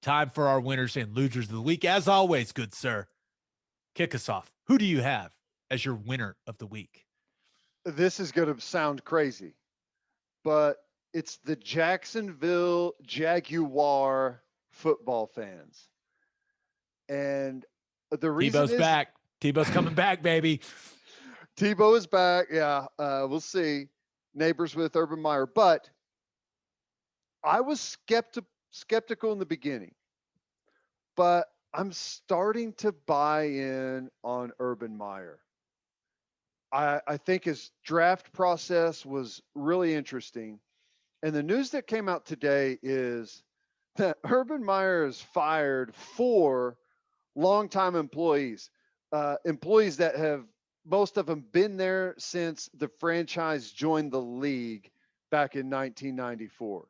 Time for our winners and losers of the week. As always, good sir, kick us off. Who do you have as your winner of the week? This is going to sound crazy, but it's the Jacksonville Jaguar football fans. And the reason Tebow's is back. Tebow's coming back, baby. Tebow is back. Yeah, we'll see. Neighbors with Urban Meyer. But I was skeptical in the beginning, but I'm starting to buy in on Urban Meyer. I think his draft process was really interesting. And the news that came out today is that Urban Meyer has fired 4 longtime employees, employees that have, most of them, been there since the franchise joined the league back in 1994.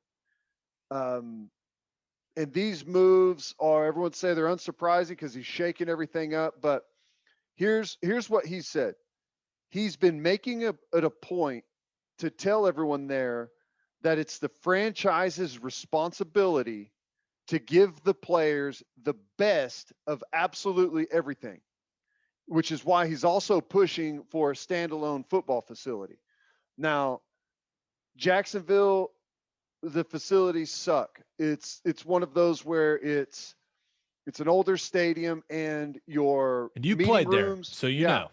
And these moves are, everyone say they're unsurprising because he's shaking everything up. But here's what he said. He's been making it a point to tell everyone there that it's the franchise's responsibility to give the players the best of absolutely everything, which is why he's also pushing for a standalone football facility. Now, Jacksonville, the facilities suck. It's one of those where it's an older stadium and your And you meeting played rooms, there, so you know.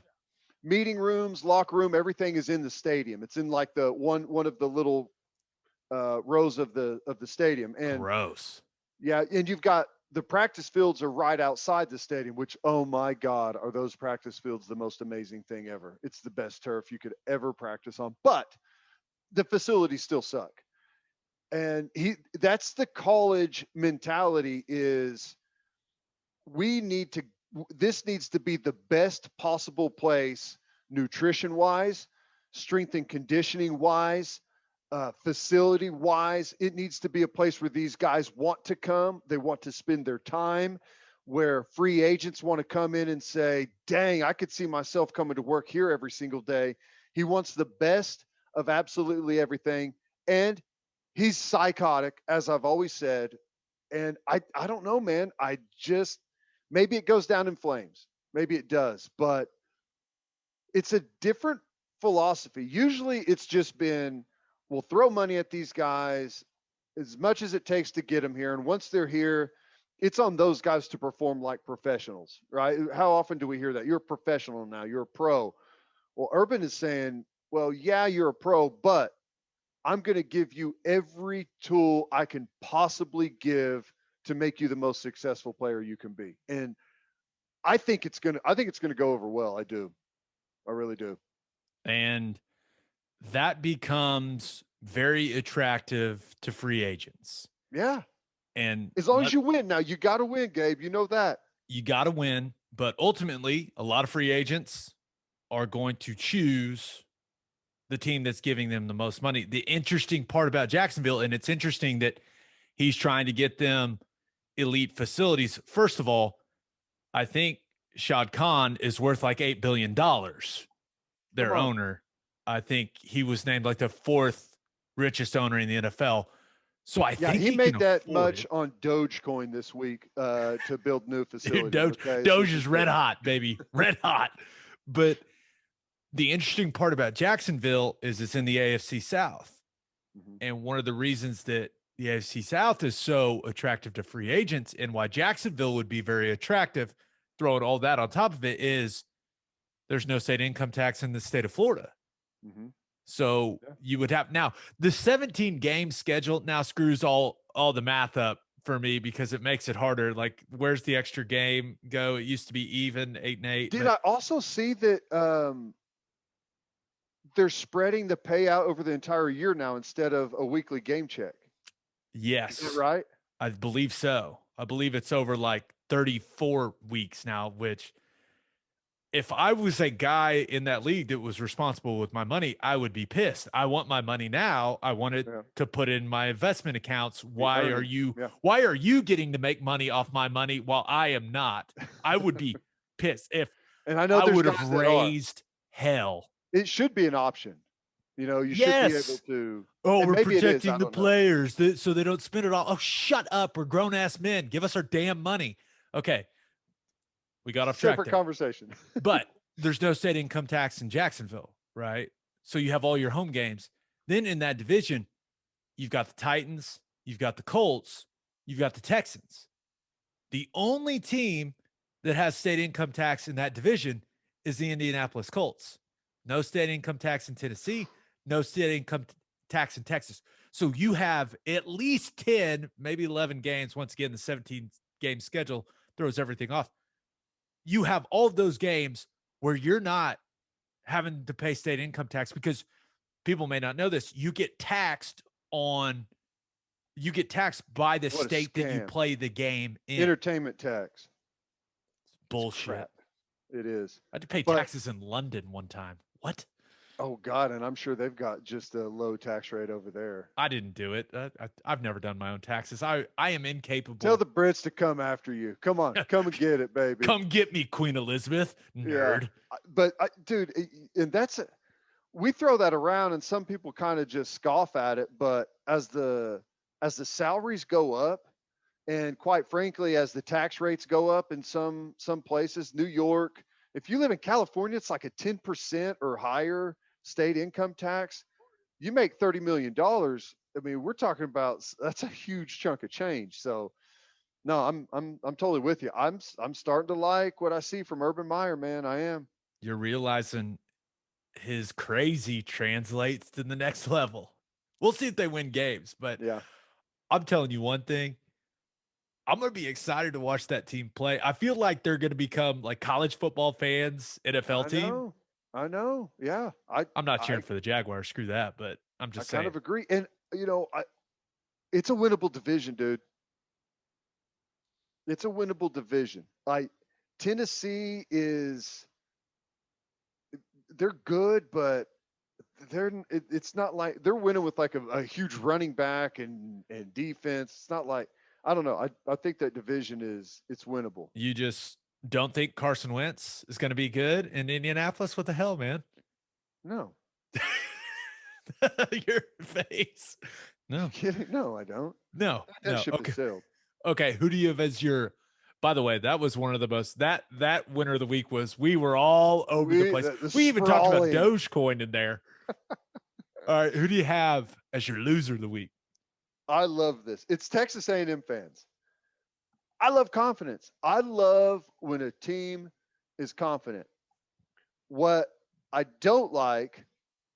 meeting rooms, locker room, everything is in the stadium. It's in like the one of the little rows of the stadium. And Gross. yeah, and you've got the practice fields are right outside the stadium, which, oh my God, are those practice fields the most amazing thing ever. It's the best turf you could ever practice on. But the facilities still suck. And that's the college mentality is this needs to be the best possible place, nutrition wise, strength and conditioning wise, facility wise. It needs to be a place where these guys want to come. They want to spend their time, where free agents want to come in and say, dang, I could see myself coming to work here every single day. He wants the best of absolutely everything. And he's psychotic, as I've always said. And I don't know, man. Maybe it goes down in flames. Maybe it does, but it's a different philosophy. Usually it's just been, we'll throw money at these guys as much as it takes to get them here. And once they're here, it's on those guys to perform like professionals, right? How often do we hear that? You're a professional now. You're a pro. Well, Urban is saying, well, yeah, you're a pro, but I'm going to give you every tool I can possibly give to make you the most successful player you can be. And I think it's going to go over well. I do. I really do. And that becomes very attractive to free agents. Yeah. And as long as you win. Now, you got to win, Gabe. You know that. You got to win. But ultimately, a lot of free agents are going to choose the team that's giving them the most money. The interesting part about Jacksonville, and it's interesting that he's trying to get them elite facilities. First of all, I think Shad Khan is worth like $8 billion, their owner. I think he was named like the 4th richest owner in the NFL. So I think he made that much on Dogecoin this week to build new facilities. Doge is red hot, baby. Red hot. But the interesting part about Jacksonville is it's in the AFC South. Mm-hmm. And one of the reasons that the AFC South is so attractive to free agents and why Jacksonville would be very attractive, throwing all that on top of it, is there's no state income tax in the state of Florida. Mm-hmm. So you would have, now the 17 game schedule now screws all the math up for me because it makes it harder. Like, where's the extra game go? It used to be even 8-8. Did I also see that they're spreading the payout over the entire year now instead of a weekly game check? Yes. Is that right? I believe so. I believe it's over like 34 weeks now, which if I was a guy in that league that was responsible with my money, I would be pissed. I want my money now. I want it to put in my investment accounts. Why are you getting to make money off my money while I am not? I would be pissed if and I know I would have raised hell. It should be an option. You should be able Yes. to. Oh, And we're maybe it is. protecting I the don't know. players so they don't spend it all. Oh, shut up. We're grown ass men. Give us our damn money. Okay. We got off track Separate there. conversation. But there's no state income tax in Jacksonville, right? So you have all your home games. Then in that division, you've got the Titans, you've got the Colts, you've got the Texans. The only team that has state income tax in that division is the Indianapolis Colts. No state income tax in Tennessee, no state income tax in Texas. So you have at least 10, maybe 11 games. Once again, the 17 game schedule throws everything off. You have all of those games where you're not having to pay state income tax, because people may not know this. You get taxed by the What a state that you scam. play the game in. Entertainment tax. Bullshit. Crap. It is. I had to pay But- taxes in London one time. What? Oh God, and I'm sure they've got just a low tax rate over there. I didn't do it. I've never done my own taxes. I am incapable. Tell the Brits to come after you. Come on, come and get it, baby. Come get me, Queen Elizabeth, nerd. Yeah. But dude, and we throw that around, and some people kind of just scoff at it. But as the salaries go up, and quite frankly, as the tax rates go up in some places, New York, if you live in California, it's like a 10% or higher state income tax. You make $30 million. I mean, we're talking about, that's a huge chunk of change. So no, I'm totally with you. I'm starting to like what I see from Urban Meyer, man. I am. You're realizing his crazy translates to the next level. We'll see if they win games, but Yeah. I'm telling you one thing. I'm going to be excited to watch that team play. I feel like they're going to become like college football fans, NFL team. I know. Yeah. I'm not cheering for the Jaguars. Screw that. But I'm just saying. I kind of agree. And, it's a winnable division, dude. It's a winnable division. Like Tennessee they're good, but it's not like they're winning with like a huge running back and defense. It's not like, I don't know. I think that division it's winnable. You just don't think Carson Wentz is going to be good in Indianapolis? What the hell, man? No. Your face. No. Kidding? No, I don't. No. That ship Okay. has sailed. Okay. Who do you have as your? By the way, that was one of the most that winner of the week was. We were all over the place. We even talked about Dogecoin in there. All right. Who do you have as your loser of the week? I love this. It's Texas A&M fans. I love confidence. I love when a team is confident. What I don't like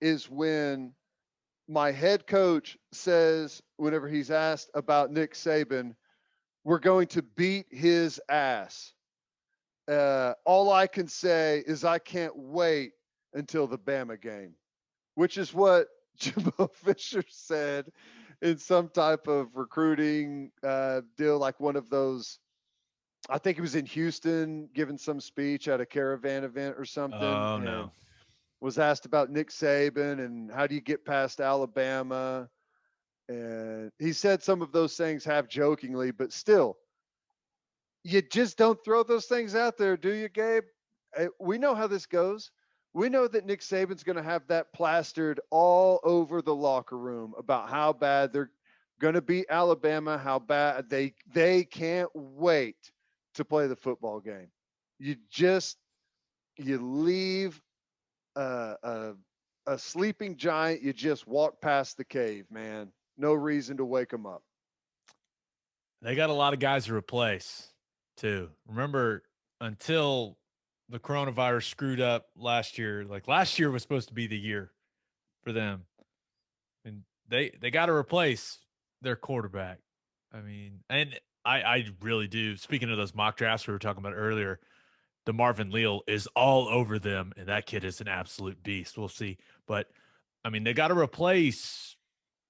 is when my head coach says, whenever he's asked about Nick Saban, we're going to beat his ass. All I can say is I can't wait until the Bama game, which is what Jimbo Fisher said in some type of recruiting deal, like one of those. I think he was in Houston giving some speech at a caravan event or something. Oh, no. Was asked about Nick Saban and how do you get past Alabama. And he said some of those things half jokingly, but still, you just don't throw those things out there, do you, Gabe? We know how this goes. We know that Nick Saban's going to have that plastered all over the locker room about how bad they're going to beat Alabama, how bad they can't wait to play the football game. You leave a sleeping giant. You just walk past the cave, man. No reason to wake them up. They got a lot of guys to replace, too. Remember, until the coronavirus screwed up last year, like last year was supposed to be the year for them. And they got to replace their quarterback. I mean, and I really do. Speaking of those mock drafts we were talking about earlier, the Marvin Leal is all over them, and that kid is an absolute beast. We'll see. But, I mean, they got to replace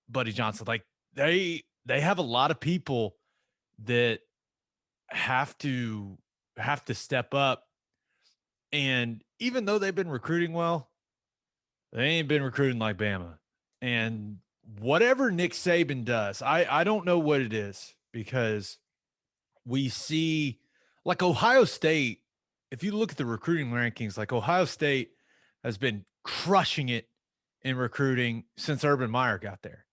Buddy Johnson. Like, they have a lot of people that have to step up. And even though they've been recruiting well, they ain't been recruiting like Bama. And whatever Nick Saban does, I don't know what it is, because we see like Ohio State, if you look at the recruiting rankings, like Ohio State has been crushing it in recruiting since Urban Meyer got there.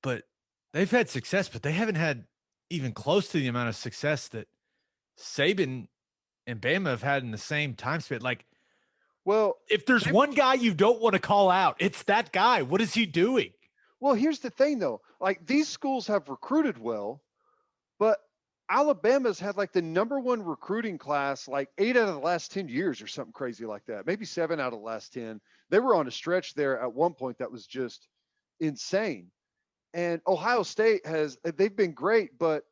But they've had success, but they haven't had even close to the amount of success that Saban and Bama have had in the same time span. Like, well, if there's one guy you don't want to call out, it's that guy. What is he doing? Well, here's the thing, though. Like, these schools have recruited well, but Alabama's had like the number one recruiting class like 8 out of the last 10 years or something crazy like that. Maybe 7 out of the last 10. They were on a stretch there at one point that was just insane. And Ohio State they've been great, but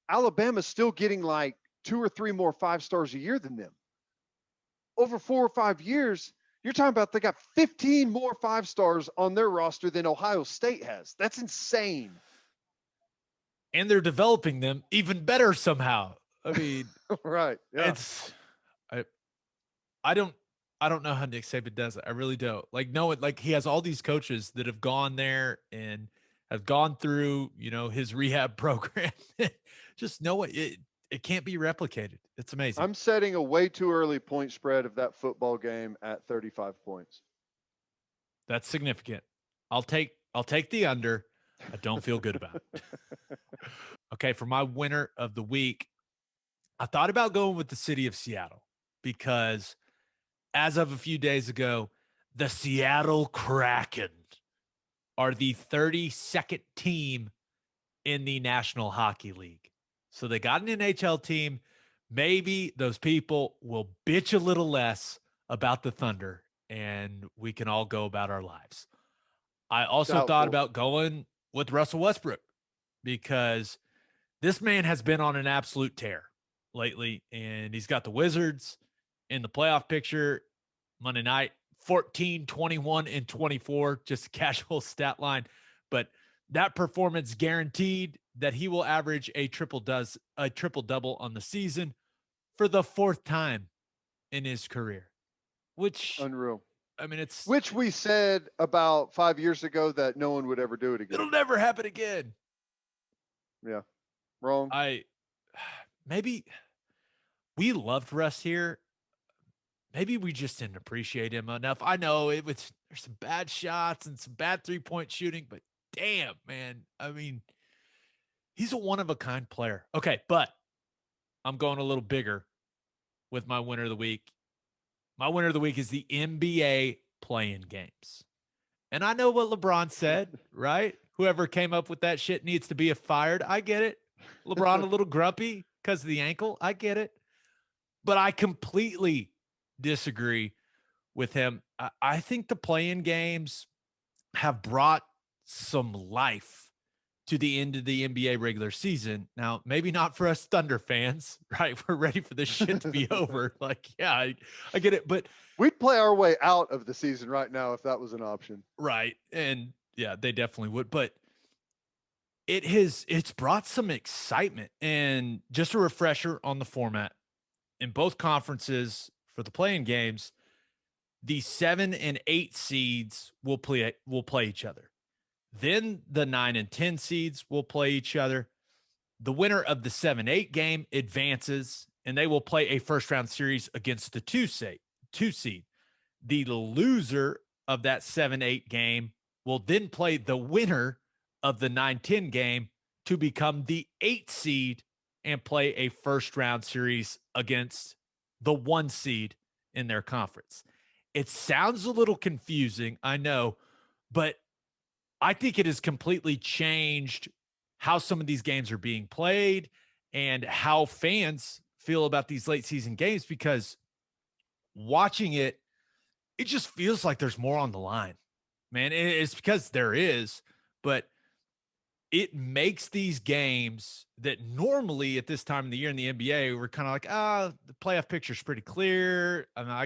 Alabama's still getting like 2 or 3 more 5 stars a year than them. Over 4 or 5 years, you're talking about they got 15 more 5 stars on their roster than Ohio State has. That's insane. And they're developing them even better somehow. I mean, right. Yeah. I don't know how Nick Saban does it. I really don't. Like he has all these coaches that have gone there and have gone through, his rehab program. Just know it can't be replicated. It's amazing. I'm setting a way too early point spread of that football game at 35 points. That's significant. I'll take the under. I don't feel good about it. Okay, for my winner of the week, I thought about going with the city of Seattle because as of a few days ago, the Seattle Kraken are the 32nd team in the National Hockey League. So they got an NHL team. Maybe those people will bitch a little less about the Thunder and we can all go about our lives. I also thought about going with Russell Westbrook because this man has been on an absolute tear lately, and he's got the Wizards in the playoff picture Monday night, 14, 21, and 24, just a casual stat line. But that performance guaranteed that he will average a triple-double on the season for the 4th time in his career, which unreal. I mean, which we said about 5 years ago that no one would ever do it again. It'll never happen again. Yeah. Wrong. Maybe we loved Russ here. Maybe we just didn't appreciate him enough. I know there's some bad shots and some bad 3-point shooting, but damn, man. I mean, he's a one-of-a-kind player. Okay, but I'm going a little bigger with my winner of the week. My winner of the week is the NBA play-in games. And I know what LeBron said, right? Whoever came up with that shit needs to be fired. I get it. LeBron a little grumpy because of the ankle. I get it. But I completely disagree with him. I think the play-in games have brought some life to the end of the NBA regular season. Now, maybe not for us Thunder fans, right? We're ready for this shit to be over. Like, yeah, I get it. But we'd play our way out of the season right now if that was an option. Right. And yeah, they definitely would. But it's brought some excitement. And just a refresher on the format. In both conferences for the play-in games, the 7 and 8 seeds will play each other. Then the 9 and 10 seeds will play each other. The winner of the 7-8 game advances, and they will play a first-round series against the 2 seed. The loser of that 7-8 game will then play the winner of the 9-10 game to become the 8 seed and play a first-round series against the 1 seed in their conference. It sounds a little confusing, I know, but I think it has completely changed how some of these games are being played and how fans feel about these late season games, because watching it just feels like there's more on the line, man. It's because there is, but it makes these games that normally at this time of the year in the NBA, we're kind of like, the playoff picture is pretty clear. I mean, I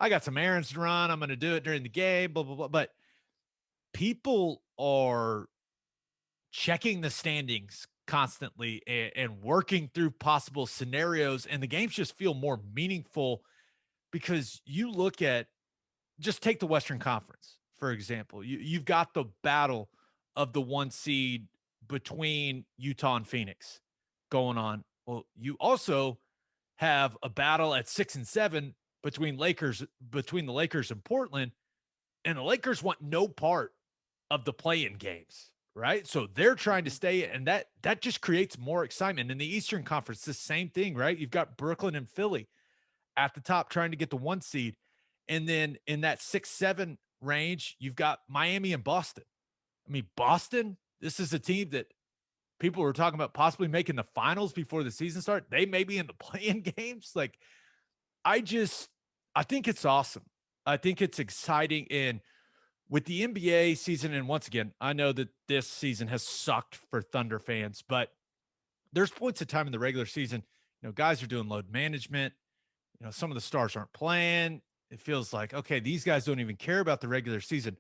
got some errands to run. I'm going to do it during the game, blah, blah, blah. But people are checking the standings constantly and working through possible scenarios. And the games just feel more meaningful because you look at, just take the Western Conference, for example. You've got the battle of the 1 seed between Utah and Phoenix going on. Well, you also have a battle at 6 and 7 between the Lakers and Portland. And the Lakers want no part of the play-in games, right? So they're trying to stay, and that just creates more excitement. In the Eastern Conference, the same thing, right? You've got Brooklyn and Philly at the top trying to get the 1 seed. And then in that 6-7 range, you've got Miami and Boston. I mean, Boston, this is a team that people were talking about possibly making the finals before the season started. They may be in the play-in games. Like, I think it's awesome. I think it's exciting. And with the NBA season, and once again, I know that this season has sucked for Thunder fans, but there's points of time in the regular season, guys are doing load management. Some of the stars aren't playing. It feels like, okay, these guys don't even care about the regular season.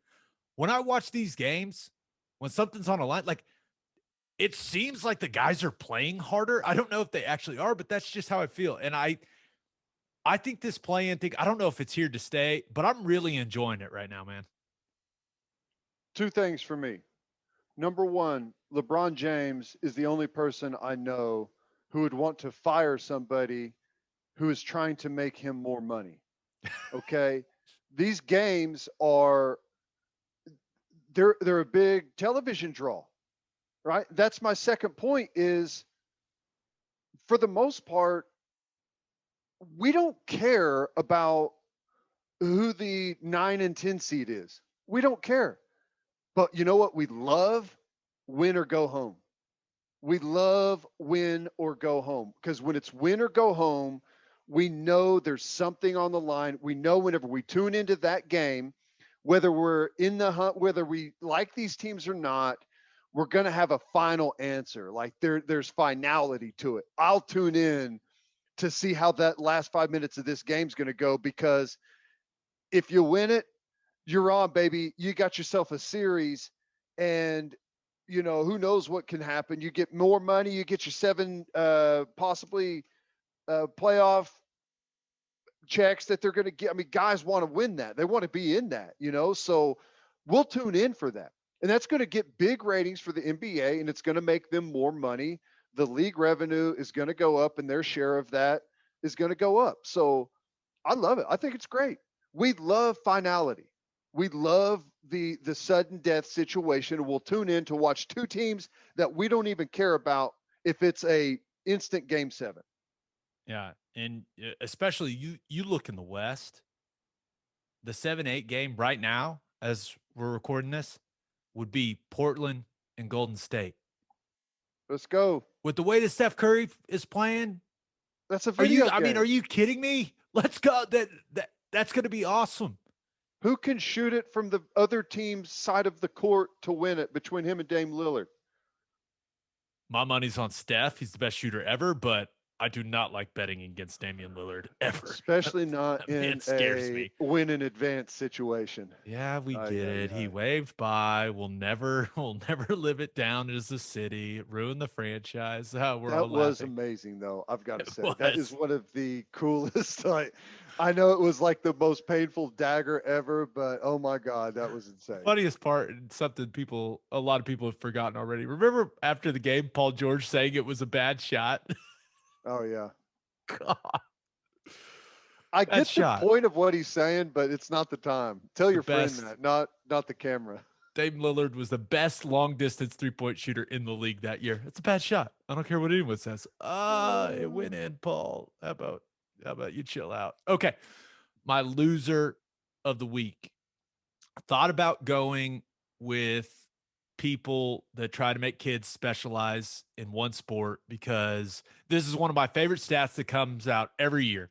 When I watch these games, when something's on a line, like, it seems like the guys are playing harder. I don't know if they actually are, but that's just how I feel. And I think this play-in thing, I don't know if it's here to stay, but I'm really enjoying it right now, man. 2 things for me. Number one, LeBron James is the only person I know who would want to fire somebody who is trying to make him more money. Okay? These games are they're a big television draw. Right? That's my second point is, for the most part, we don't care about who the 9 and 10 seed is. We don't care. But you know what we love? Win or go home. We love win or go home, because when it's win or go home, we know there's something on the line. We know whenever we tune into that game, whether we're in the hunt, whether we like these teams or not, we're going to have a final answer. Like, there's finality to it. I'll tune in to see how that last 5 minutes of this game's going to go, because if you win it, you're on, baby. You got yourself a series, and who knows what can happen. You get more money. You get your 7 possibly playoff checks that they're going to get. I mean, guys want to win that. They want to be in that, so we'll tune in for that. And that's going to get big ratings for the NBA, and it's going to make them more money. The league revenue is going to go up, and their share of that is going to go up. So I love it. I think it's great. We love finality. We love the sudden death situation. We'll tune in to watch 2 teams that we don't even care about if it's a instant game 7. Yeah. And especially you look in the West, the 7-8 game right now, as we're recording this, would be Portland and Golden State. Let's go. With the way that Steph Curry is playing, that's a video game. I mean, are you kidding me? Let's go. That's going to be awesome. Who can shoot it from the other team's side of the court to win it between him and Dame Lillard? My money's on Steph. He's the best shooter ever, but I do not like betting against Damian Lillard ever. Especially not in a win in advance situation. Yeah, we get it. He waved by. We'll never live it down as a city. Ruin the franchise. That was amazing, though. I've got to say, that is one of the coolest. I know it was like the most painful dagger ever, but oh my God, that was insane. Funniest part, and something a lot of people have forgotten already. Remember after the game, Paul George saying it was a bad shot? Oh yeah. God. I get the point of what he's saying, but it's not the time. Tell your friend that, not the camera. Dame Lillard was the best long distance 3-point shooter in the league that year. It's a bad shot. I don't care what anyone says. It went in, Paul. How about you chill out? Okay. My loser of the week. I thought about going with people that try to make kids specialize in one sport, because this is one of my favorite stats that comes out every year.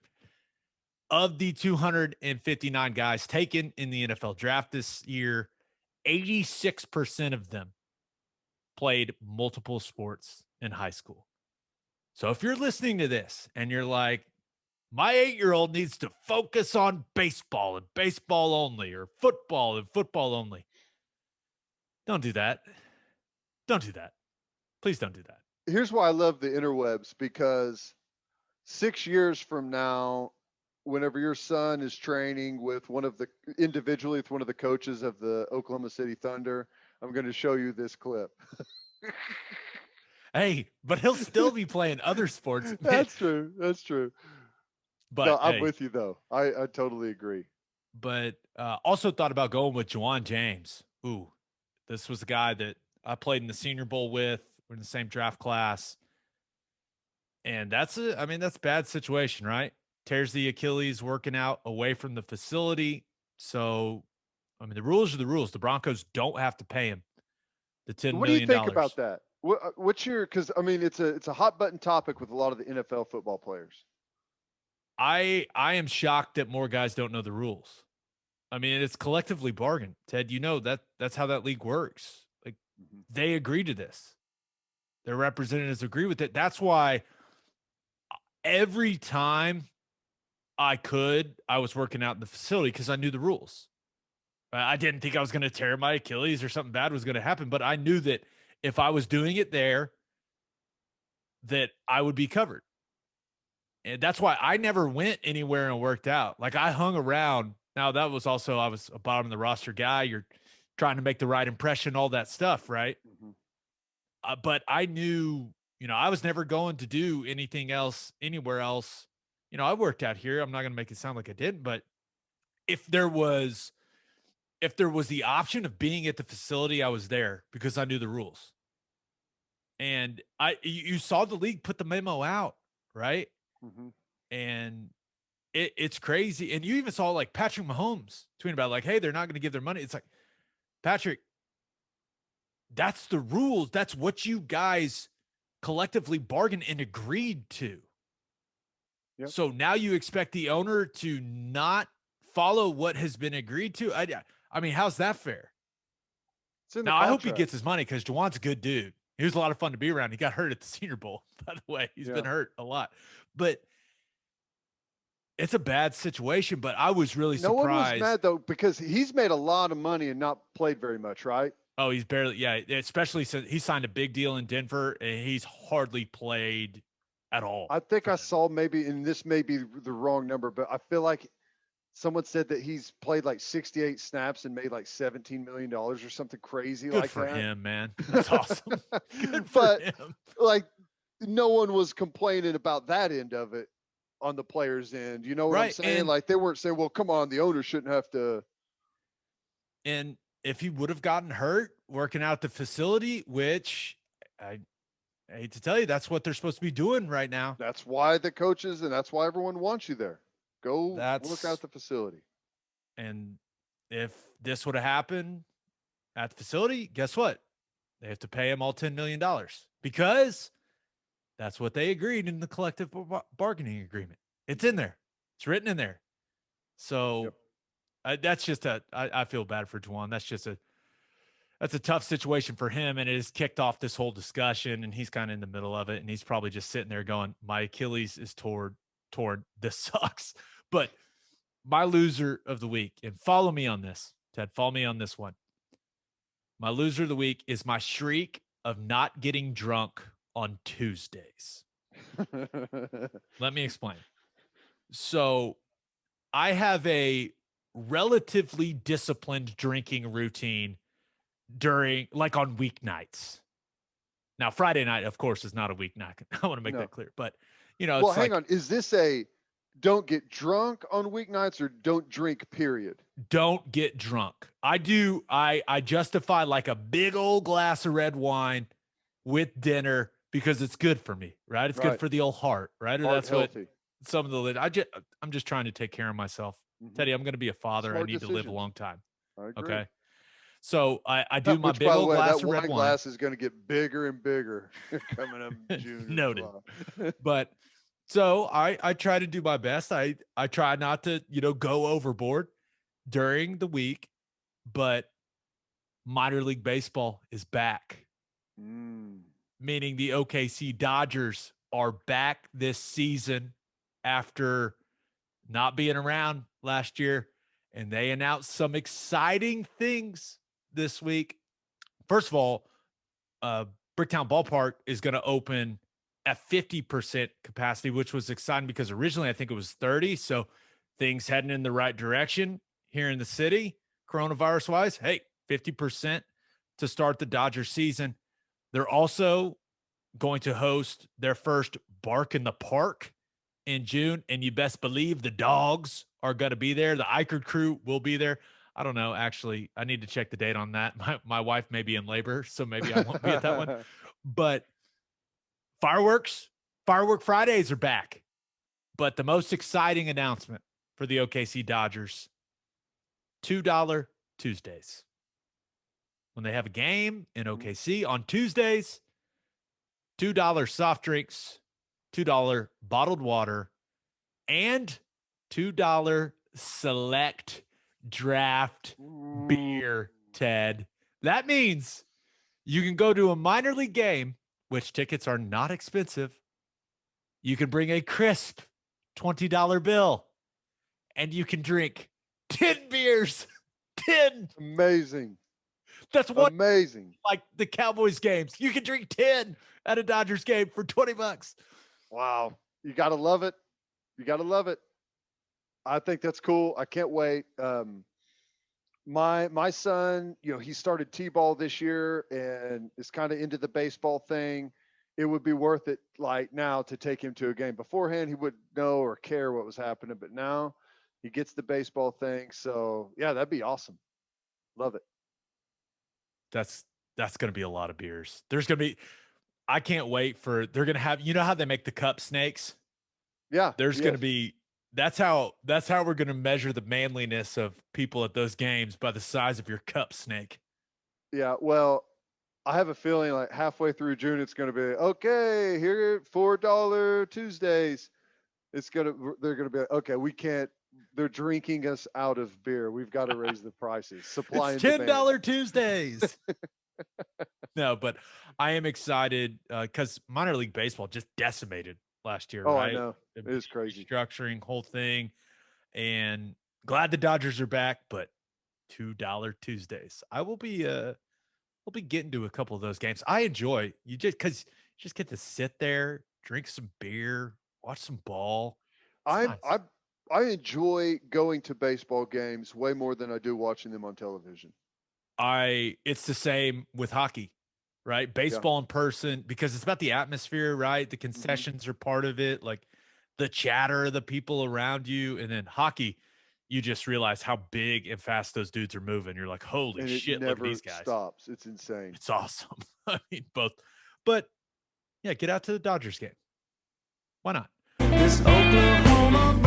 Of the 259 guys taken in the NFL draft this year, 86% of them played multiple sports in high school. So if you're listening to this and you're like, my 8-year-old needs to focus on baseball and baseball only, or football and football only, don't do that. Don't do that. Please don't do that. Here's why I love the interwebs, because 6 years from now, whenever your son is training with one of the coaches of the Oklahoma City Thunder, I'm going to show you this clip. Hey, but he'll still be playing other sports. That's true. But no, I'm with you though. I totally agree. but also thought about going with Juwan James. Ooh, this was the guy that I played in the Senior Bowl with. We're in the same draft class. And that's a bad situation, right? Tears the Achilles working out away from the facility. So, the rules are the rules. The Broncos don't have to pay him the $10 What do you million. think about that? What's your, because it's a hot button topic with a lot of the NFL football players. I am shocked that more guys don't know the rules. It's collectively bargained. Ted, that's how that league works. Like, they agree to this. Their representatives agree with it. That's why every time I was working out in the facility because I knew the rules. I didn't think I was going to tear my Achilles or something bad was going to happen, but I knew that if I was doing it there, that I would be covered. And that's why I never went anywhere and worked out. Like, I hung around. Now, that was also, I was a bottom of the roster guy. You're trying to make the right impression, all that stuff, right? But I knew, I was never going to do anything else anywhere else. I worked out here. I'm not going to make it sound like I didn't, but if there was the option of being at the facility, I was there because I knew the rules. And you saw the league put the memo out, right? And it's crazy. And you even saw like Patrick Mahomes tweeting about like, hey, they're not going to give their money. It's like, Patrick, that's the rules. That's what you guys collectively bargained and agreed to. Yep. So now you expect the owner to not follow what has been agreed to? How's that fair? Now, I hope he gets his money because Juwan's a good dude. He was a lot of fun to be around. He got hurt at the Senior Bowl, by the way. He's been hurt a lot. But it's a bad situation, but I was really surprised. No one was mad, though, because he's made a lot of money and not played very much, right? Oh, he's barely, especially since he signed a big deal in Denver, and he's hardly played at all. I think I saw maybe, and this may be the wrong number, but I feel like someone said that he's played like 68 snaps and made like $17 million or something crazy like that. Good for him, man. That's awesome. Good for him. Like, no one was complaining about that end of it on the players' end. You know what I'm saying? And like, they weren't saying, well, come on, the owner shouldn't have to. And if he would have gotten hurt working out the facility, which I hate to tell you, that's what they're supposed to be doing right now. That's why the coaches, and that's why everyone wants you there. Go look out the facility. And if this would have happened at the facility, guess what? They have to pay him all $10 million because that's what they agreed in the collective bargaining agreement. It's in there. It's written in there. So that's just I feel bad for Juwan. That's a tough situation for him, and it has kicked off this whole discussion, and he's kind of in the middle of it, and he's probably just sitting there going, my Achilles is torn. This sucks. But my loser of the week, and follow me on this, Ted, follow me on this one. My loser of the week is my streak of not getting drunk on Tuesdays. Let me explain. So I have a relatively disciplined drinking routine on weeknights. Now, Friday night, of course, is not a weeknight. I want to make that clear. But, well, hang on. Is this a don't get drunk on weeknights or don't drink, period? Don't get drunk. I justify like a big old glass of red wine with dinner because it's good for me, right? It's good for the old heart, right? Or that's healthy. What some of the I'm just trying to take care of myself. Teddy, I'm going to be a father. I need to live a long time. I agree. Okay. So I do my big old glass of red wine. That glass is going to get bigger and bigger coming up in June. Noted. But so I try to do my best. I try not to, go overboard during the week, but minor league baseball is back. Meaning the OKC Dodgers are back this season after not being around last year. And they announced some exciting things this week. First of all, Bricktown Ballpark is going to open at 50% capacity, which was exciting because originally I think it was 30. So things heading in the right direction here in the city, coronavirus wise. Hey, 50% to start the Dodger season. They're also going to host their first Bark in the Park in June. And you best believe the dogs are going to be there. The Ikard crew will be there. I don't know. Actually, I need to check the date on that. My wife may be in labor, so maybe I won't be at that one. But firework Fridays are back. But the most exciting announcement for the OKC Dodgers, $2 Tuesdays. When they have a game in OKC on Tuesdays, $2 soft drinks, $2 bottled water, and $2 select draft beer, Ted. That means you can go to a minor league game, which tickets are not expensive. You can bring a crisp $20 bill, and you can drink 10 beers. 10. Amazing. That's one. Amazing. Like the Cowboys games. You can drink 10 at a Dodgers game for $20. Wow. You got to love it. You got to love it. I think that's cool. I can't wait. My son, he started T-ball this year and is kind of into the baseball thing. It would be worth it like now to take him to a game. Beforehand, he wouldn't know or care what was happening, but now he gets the baseball thing. So yeah, that'd be awesome. Love it. That's going to be a lot of beers. I can't wait they're going to have, how they make the cup snakes? Yeah. There's going to be, that's how we're going to measure the manliness of people at those games, by the size of your cup snake. Yeah. Well, I have a feeling like halfway through June, it's going to be, okay, here $4 Tuesdays. They're going to be, okay, we can't, they're drinking us out of beer. We've got to raise the prices. Supply it's and $10 demand. Tuesdays. No, but I am excited because minor league baseball just decimated last year. Oh, right? I know. It is crazy. Structuring whole thing, and glad the Dodgers are back. But $2 Tuesdays, I'll be getting to a couple of those games. I enjoy because you just get to sit there, drink some beer, watch some ball. I enjoy going to baseball games way more than I do watching them on television. It's the same with hockey, right? Baseball in person, because it's about the atmosphere, right? The concessions are part of it, like the chatter of the people around you. And then hockey, you just realize how big and fast those dudes are moving. You're like, holy shit, look at these guys. Stops. It's insane. It's awesome. I mean, both. But yeah, get out to the Dodgers game. Why not? This Oklahoma